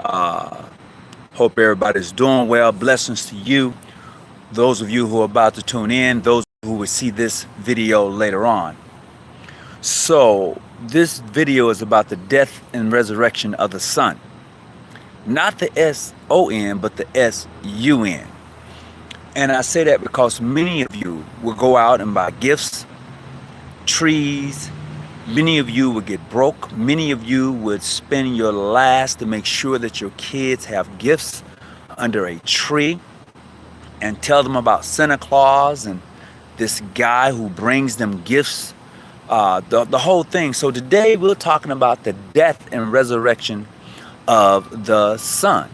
Hope everybody's doing well. Blessings to you. Those of you who are about to tune in, those who will see this video later on. So, this video is about the death and resurrection of the Son. Not the S-O-N, but the S-U-N. And I say that because many of you will go out and buy gifts, trees. Many of you would get broke. Many of you would spend your last to make sure that your kids have gifts under a tree and tell them about Santa Claus and this guy who brings them gifts, the whole thing. So today we're talking about the death and resurrection of the Son.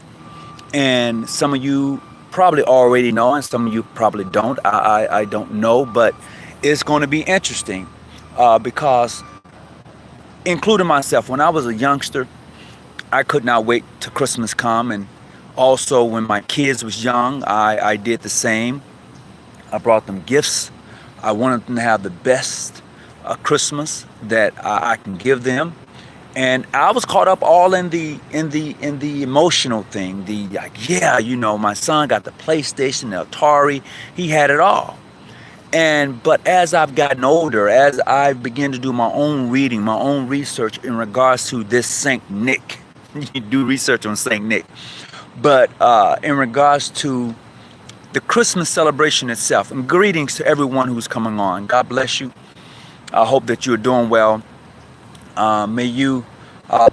And some of you probably already know, and some of you probably don't. I don't know, but it's going to be interesting because, including myself, when I was a youngster, I could not wait till Christmas come. And also when my kids was young, I did the same. I brought them gifts. I wanted them to have the best Christmas that I can give them. And I was caught up all in the emotional thing. The like, yeah, you know, my son got the PlayStation, the Atari, he had it all. But as I've gotten older, as I begin to do my own reading, my own research in regards to this Saint Nick, you do research on Saint Nick, but in regards to the Christmas celebration itself, and greetings to everyone who's coming on. God bless you. I hope that you're doing well. May you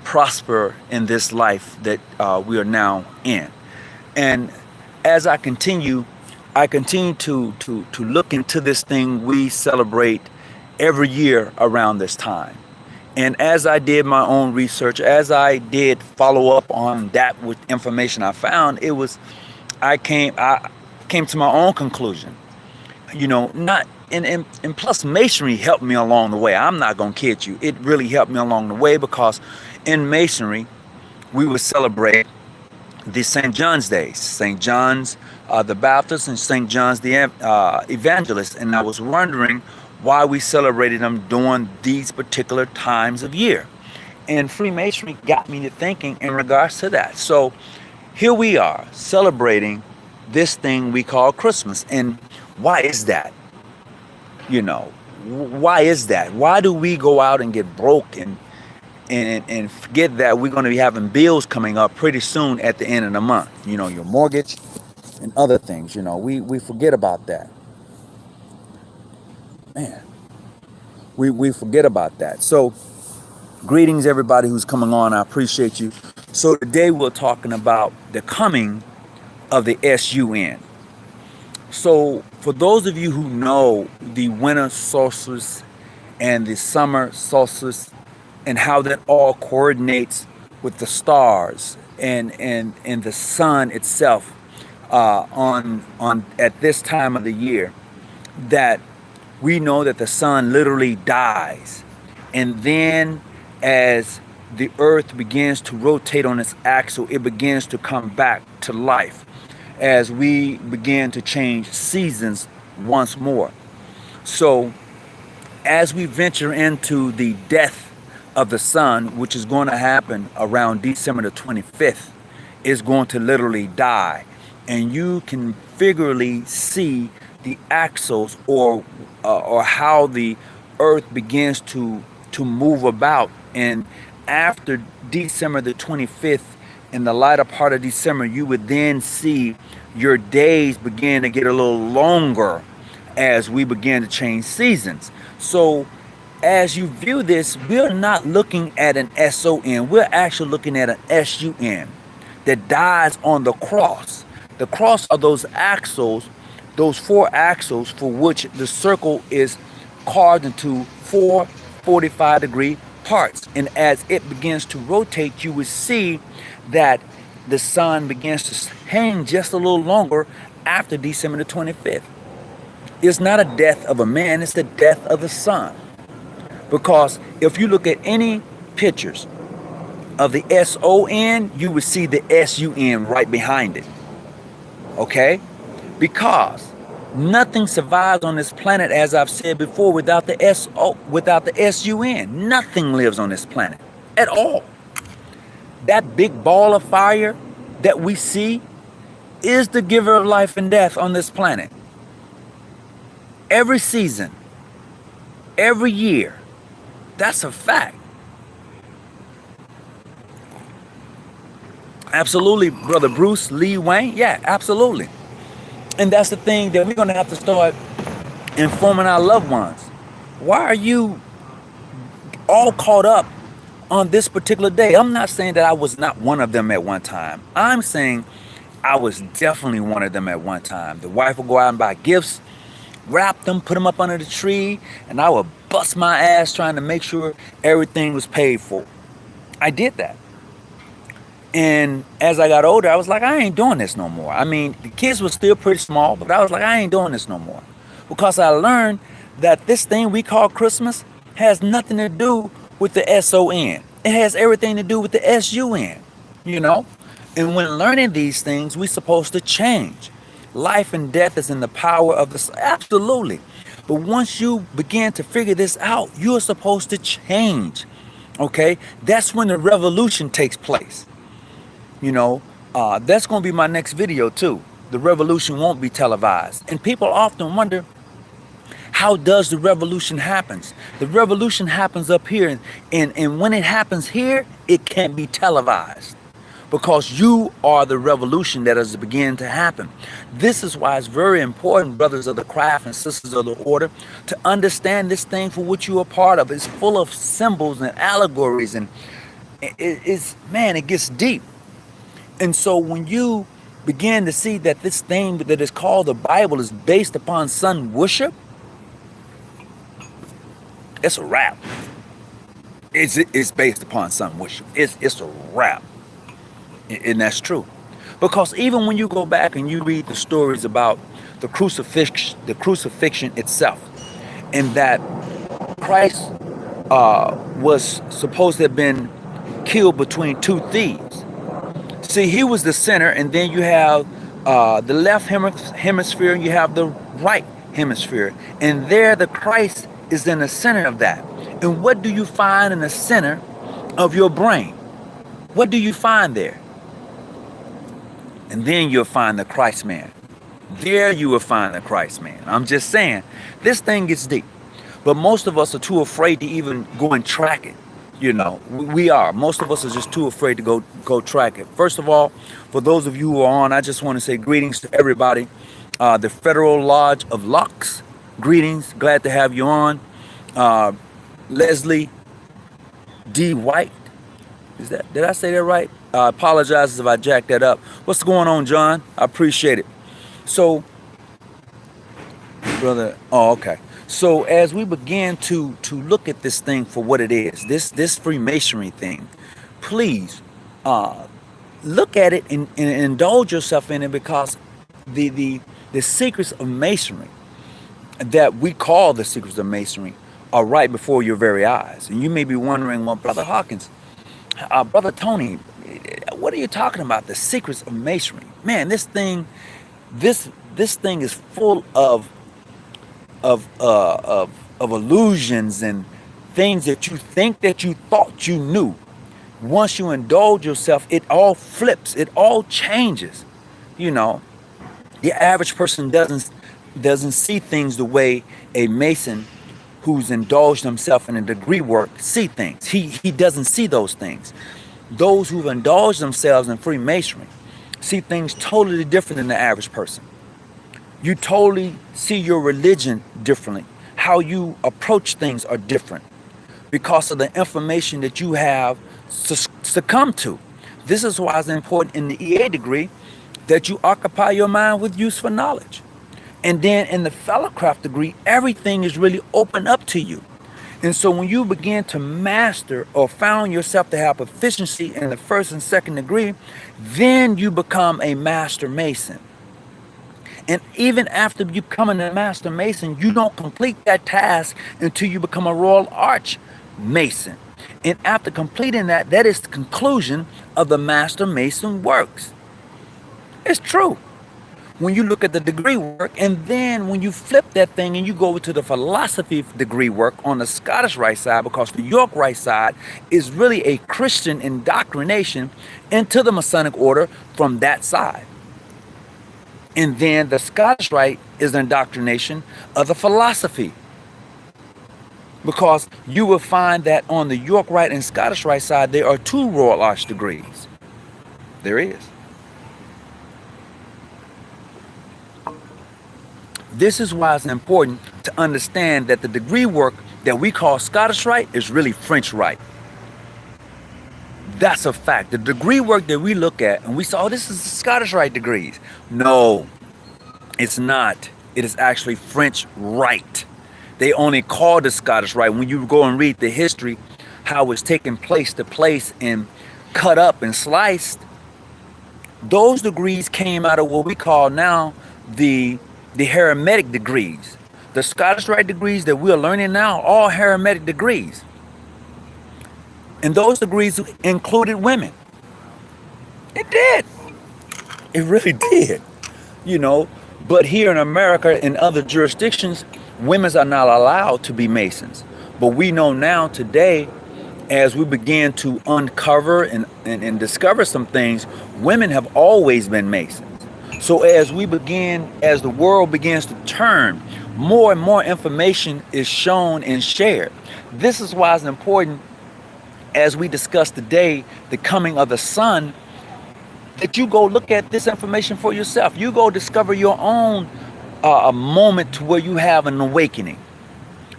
prosper in this life that we are now in. And as I continue to look into this thing we celebrate every year around this time. And as I did my own research, as I did follow up on that with information I found, I came to my own conclusion. You know, not and plus masonry helped me along the way. I'm not gonna kid you. It really helped me along the way because in masonry we would celebrate the St. John's days, St. John's the Baptist and St. John's the Evangelist, and I was wondering why we celebrated them during these particular times of year. And Freemasonry got me to thinking in regards to that. So here we are celebrating this thing we call Christmas. And why is that? You know, why is that? Why do we go out and get broke and forget that we're going to be having bills coming up pretty soon at the end of the month? You know, your mortgage and other things, you know, we forget about that. Man, we forget about that. So greetings everybody who's coming on. I appreciate you. So today we're talking about the coming of the SUN. So for those of you who know the winter solstice and the summer solstice and how that all coordinates with the stars and the sun itself on at this time of the year, that we know that the sun literally dies, and then as the earth begins to rotate on its axle, it begins to come back to life as we begin to change seasons once more. So as we venture into the death of the sun, which is going to happen around December the 25th, is going to literally die. And you can figuratively see the axles or how the earth begins to move about. And after December the 25th, in the latter part of December, you would then see your days begin to get a little longer as we begin to change seasons. So as you view this, we're not looking at an SON, we're actually looking at an SUN that dies on the cross. The cross are those axles, those four axles for which the circle is carved into four 45-degree parts. And as it begins to rotate, you will see that the sun begins to hang just a little longer after December the 25th. It's not a death of a man, it's the death of the sun. Because if you look at any pictures of the SON, you would see the SUN right behind it. Okay? Because nothing survives on this planet, as I've said before, without the SUN. Nothing lives on this planet at all. that big ball of fire that we see is the giver of life and death on this planet. Every season, every year. That's a fact. Absolutely, Brother Bruce Lee Wayne. Yeah, absolutely. And that's the thing that we're going to have to start informing our loved ones. Why are you all caught up on this particular day? I'm not saying that I was not one of them at one time. I'm saying I was definitely one of them at one time. The wife would go out and buy gifts, wrap them, put them up under the tree, and I would bust my ass trying to make sure everything was paid for. I did that. And as I got older, I was like, I ain't doing this no more. I mean, the kids were still pretty small, but I was like, I ain't doing this no more. Because I learned that this thing we call Christmas has nothing to do with the S-O-N. It has everything to do with the S-U-N, you know? And when learning these things, we're supposed to change. Life and death is in the power of the... Absolutely. But once you begin to figure this out, you're supposed to change, okay? That's when the revolution takes place. You know, that's going to be my next video too. The revolution won't be televised. And people often wonder, how does the revolution happen? The revolution happens up here. And when it happens here, it can't be televised. Because you are the revolution that is beginning to happen. This is why it's very important, brothers of the craft and sisters of the order, to understand this thing for which you are part of. It's full of symbols and allegories. And it gets deep. And so when you begin to see that this thing that is called the Bible is based upon sun worship, it's a wrap. It's based upon sun worship. It's a wrap. And that's true. Because even when you go back and you read the stories about the crucifixion itself, and that Christ was supposed to have been killed between two thieves. See, he was the center, and then you have the left hemisphere, and you have the right hemisphere. And there the Christ is in the center of that. And what do you find in the center of your brain? What do you find there? And then you'll find the Christ man. There you will find the Christ man. I'm just saying, this thing gets deep. But most of us are too afraid to even go and track it. You know, we are. Most of us are just too afraid to go track it. First of all, for those of you who are on, I just want to say greetings to everybody. The Federal Lodge of Lux, greetings. Glad to have you on. Leslie D. White. Did I say that right? I apologize if I jacked that up. What's going on, John? I appreciate it. So, brother, okay. So as we begin to look at this thing for what it is, this Freemasonry thing, please look at it and indulge yourself in it, because the secrets of Masonry that we call the secrets of Masonry are right before your very eyes. And you may be wondering, well, Brother Hawkins, Brother Tony, what are you talking about? The secrets of Masonry. Man, this thing is full of illusions and things that you think that you thought you knew. Once you indulge yourself, it all flips. It all changes. You know, the average person doesn't see things the way a Mason who's indulged himself in a degree work see things. He doesn't see those things. Those who've indulged themselves in Freemasonry see things totally different than the average person. You totally see your religion differently. How you approach things are different because of the information that you have succumbed to. This is why it's important in the EA degree that you occupy your mind with useful knowledge. And then in the fellowcraft degree, everything is really open up to you. And so when you begin to master or found yourself to have proficiency in the first and second degree, then you become a master Mason. And even after you becoming a master Mason, you don't complete that task until you become a Royal Arch Mason. And after completing that, that is the conclusion of the Master Mason works. It's true. when you look at the degree work, and then when you flip that thing and you go to the philosophy degree work on the Scottish Rite side, because the York Rite side is really a Christian indoctrination into the Masonic order from that side. And then the Scottish Rite is an indoctrination of the philosophy. Because you will find that on the York Rite and Scottish Rite side, there are 2 Royal Arch degrees. There is. This is why it's important to understand that the degree work that we call Scottish Rite is really French Rite. That's a fact. The degree work that we look at and we say, oh, this is Scottish Rite degrees. No, it's not. It is actually French Rite. They only call the Scottish Rite. When you go and read the history, how it's taken place to place and cut up and sliced, those degrees came out of what we call now the Hermetic degrees. The Scottish Rite degrees that we are learning now, all Hermetic degrees. And those degrees included women. It did. It really did. You know, but here in America and other jurisdictions, women are not allowed to be Masons. But we know now today, as we begin to uncover and discover some things, women have always been Masons. So as the world begins to turn, more and more information is shown and shared. This is why it's important, as we discuss today, the coming of the Son, that you go look at this information for yourself. You go discover your own a moment to where you have an awakening,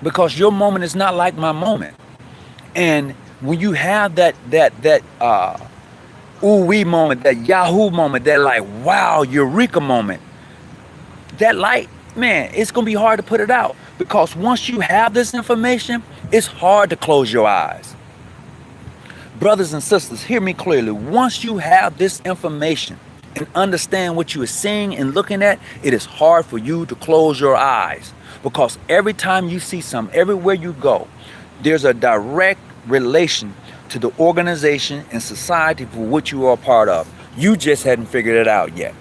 because your moment is not like my moment. And when you have that ooh-wee moment, that Yahoo moment, that like, wow, eureka moment, that light, man, it's going to be hard to put it out, because once you have this information, it's hard to close your eyes. Brothers and sisters, hear me clearly. Once you have this information and understand what you are seeing and looking at, it is hard for you to close your eyes, because every time you see something, everywhere you go, there's a direct relation to the organization and society for which you are a part of. You just hadn't figured it out yet.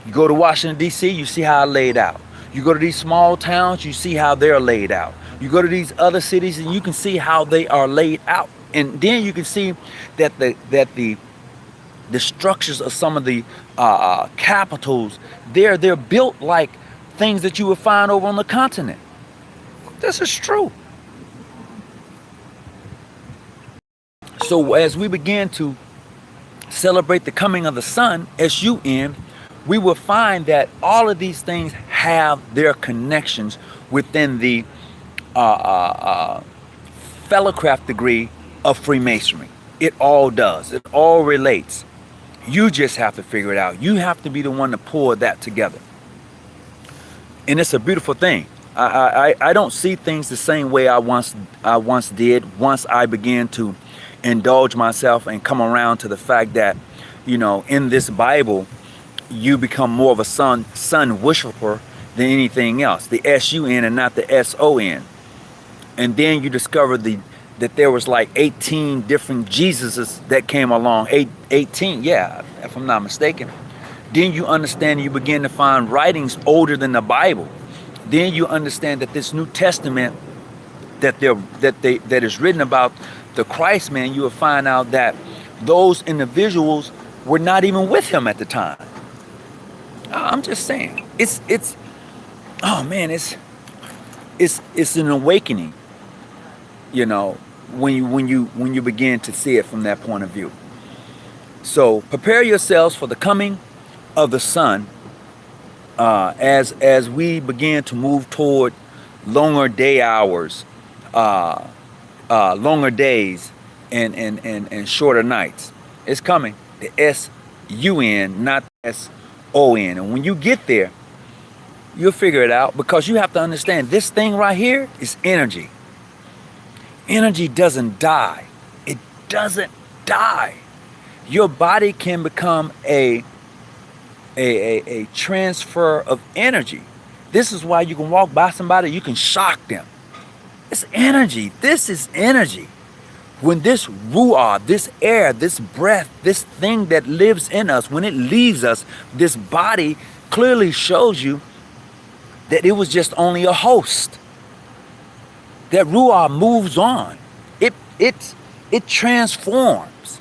You go to Washington, D.C., you see how it's laid out. You go to these small towns, you see how they're laid out. You go to these other cities and you can see how they are laid out. And then you can see that the structures of some of the capitals, they're built like things that you would find over on the continent. This is true. So as we begin to celebrate the coming of the Son, S-U-N, we will find that all of these things have their connections within the fellowcraft degree of Freemasonry. It all does. It all relates. You just have to figure it out. You have to be the one to pull that together. And it's a beautiful thing. I don't see things the same way I once did. Once I began to indulge myself and come around to the fact that, you know, in this Bible, you become more of a sun worshiper than anything else. The S-U-N and not the S-O-N. And then you discover that there was like 18 different Jesuses that came along. 18, yeah, if I'm not mistaken. Then you understand, you begin to find writings older than the Bible. Then you understand that this New Testament that is written about the Christ man, you will find out that those individuals were not even with him at the time. I'm just saying, it's oh man, it's an awakening, you know, when you begin to see it from that point of view. So prepare yourselves for the coming of the Son, as we begin to move toward longer day hours, longer days, and shorter nights. It's coming. The S-U-N, not the S-O-N. And when you get there, you'll figure it out, because you have to understand this thing right here is energy. Energy doesn't die. It doesn't die. Your body can become a transfer of energy. This is why you can walk by somebody, you can shock them. It's energy. This is energy. When this ruah, this air, this breath, this thing that lives in us, when it leaves us, this body clearly shows you that it was just only a host. That ruah moves on. It transforms.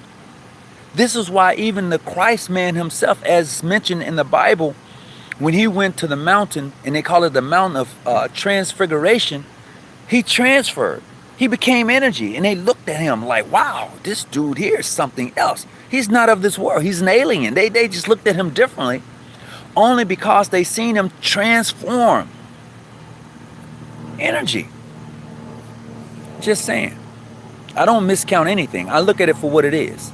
This is why even the Christ man himself, as mentioned in the Bible, when he went to the mountain, and they call it the mountain of transfiguration, he transferred. He became energy, and they looked at him like, wow, this dude here is something else. He's not of this world. He's an alien. They just looked at him differently, only because they seen him transform. Energy. Just saying. I don't miscount anything. I look at it for what it is.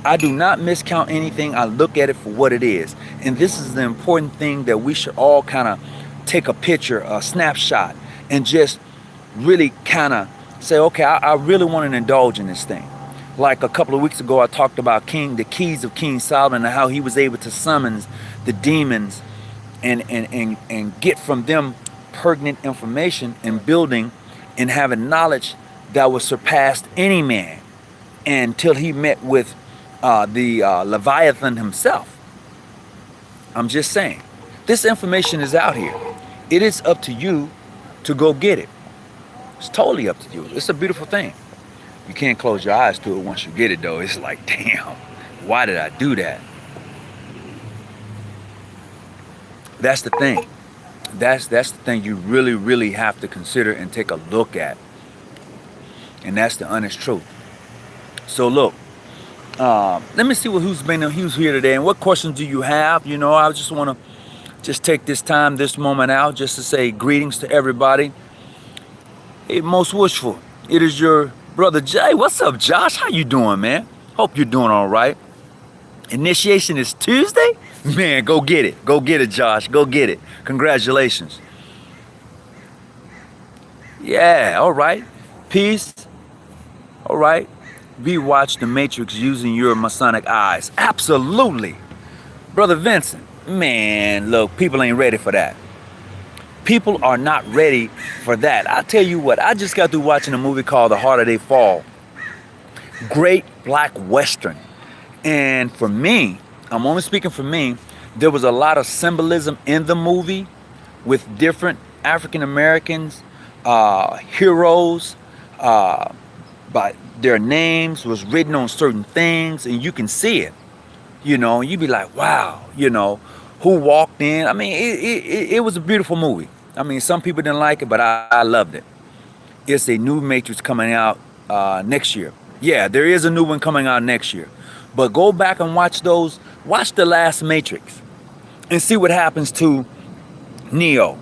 I do not miscount anything. I look at it for what it is. And this is the important thing that we should all kind of take a picture, a snapshot, and just really kind of say, okay, I really want to indulge in this thing. Like a couple of weeks ago, I talked about the keys of King Solomon, and how he was able to summon the demons and get from them pertinent information and building and having knowledge that was surpassed any man, until he met with the Leviathan himself. I'm just saying, this information is out here. It is up to you to go get it. It's totally up to you. It's a beautiful thing. You can't close your eyes to it once you get it, though. It's like, damn, why did I do that? That's the thing. That's the thing you really, really have to consider and take a look at. And that's the honest truth. So look, let me see who's here today, and what questions do you have? You know, I just want to take this moment out just to say greetings to everybody. Hey, most wishful, it is your brother Jay. What's up, Josh? How you doing, man? Hope you're doing all right. Initiation is Tuesday? Man, go get it. Go get it, Josh. Go get it. Congratulations. Yeah, all right. Peace. All right. We watch the Matrix using your Masonic eyes. Absolutely. Brother Vincent, man, look, people ain't ready for that. People are not ready for that. I'll tell you what, I just got through watching a movie called The Harder They Fall. Great black Western. And for me, I'm only speaking for me, there was a lot of symbolism in the movie with different African Americans, heroes, by their names was written on certain things, and you can see it, you know, and you be like, wow, you know, who walked in. I mean, it was a beautiful movie. I mean, some people didn't like it, but I loved it. It's a new Matrix coming out next year. Yeah, there is a new one coming out next year. But go back and watch the last Matrix and see what happens to Neo.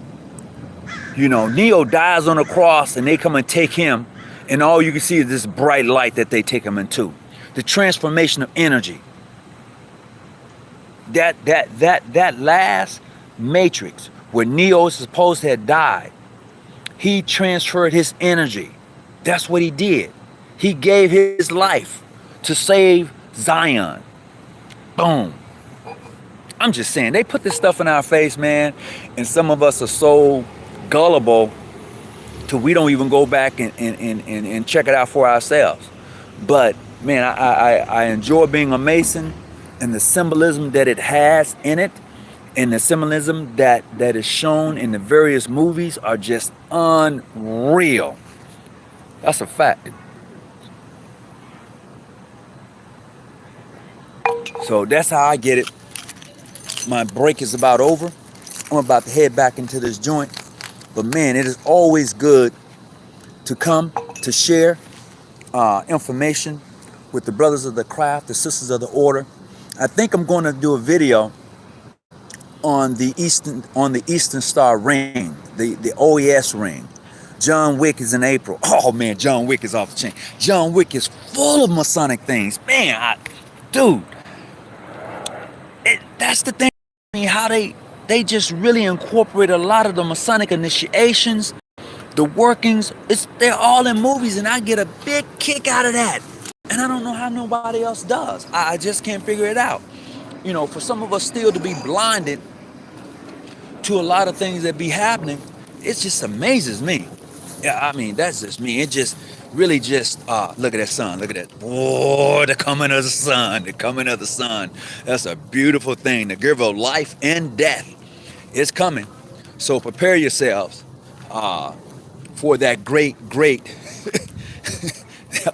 You know, Neo dies on a cross and they come and take him, and all you can see is this bright light that they take him into. The transformation of energy. That last Matrix where Neo is supposed to have died, he transferred his energy. That's what he did. He gave his life to save Zion. Boom. I'm just saying, they put this stuff in our face, man, and some of us are so gullible till we don't even go back and check it out for ourselves. But man, I enjoy being a Mason, and the symbolism that it has in it, and the symbolism that is shown in the various movies are just unreal. That's a fact. So that's how I get it. My break is about over. I'm about to head back into this joint. But man, it is always good to come to share information with the brothers of the craft, the sisters of the order. I think I'm going to do a video on the Eastern Star ring, the OES ring. John Wick is in April. Oh man, John Wick is off the chain. John Wick is full of Masonic things. Man, dude, that's the thing. I mean, how they just really incorporate a lot of the Masonic initiations, the workings. They're all in movies, and I get a big kick out of that. And I don't know how nobody else does. I just can't figure it out. You know, for some of us still to be blinded to a lot of things that be happening, it just amazes me. Yeah, I mean, that's just me. It just, really just look at that sun. Look at that. Oh, the coming of the sun. The coming of the sun. That's a beautiful thing. The giver of life and death is coming. So prepare yourselves for that great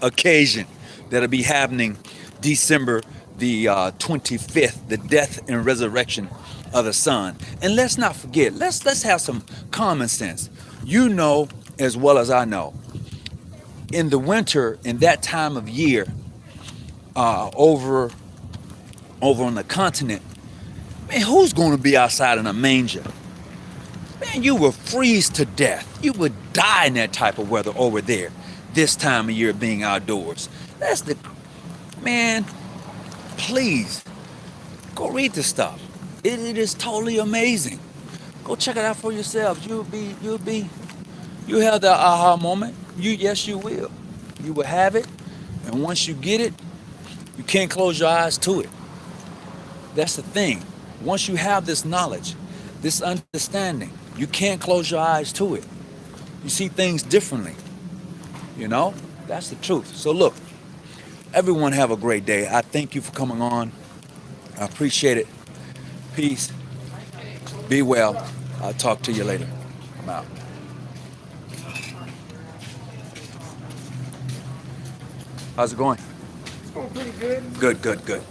occasion that'll be happening December the 25th, the death and resurrection of the Son. And let's not forget, let's have some common sense. You know as well as I know, in the winter, in that time of year, over on the continent, man, who's going to be outside in a manger? Man, you will freeze to death. You would die in that type of weather over there, this time of year being outdoors. That's the, man, please, go read this stuff. It is totally amazing. Go check it out for yourselves. You'll have the aha moment. Yes, you will. You will have it. And once you get it, you can't close your eyes to it. That's the thing. Once you have this knowledge, this understanding, you can't close your eyes to it. You see things differently. You know? That's the truth. So look, everyone have a great day. I thank you for coming on. I appreciate it. Peace. Be well. I'll talk to you later. I'm out. How's it going? It's going pretty good. Good.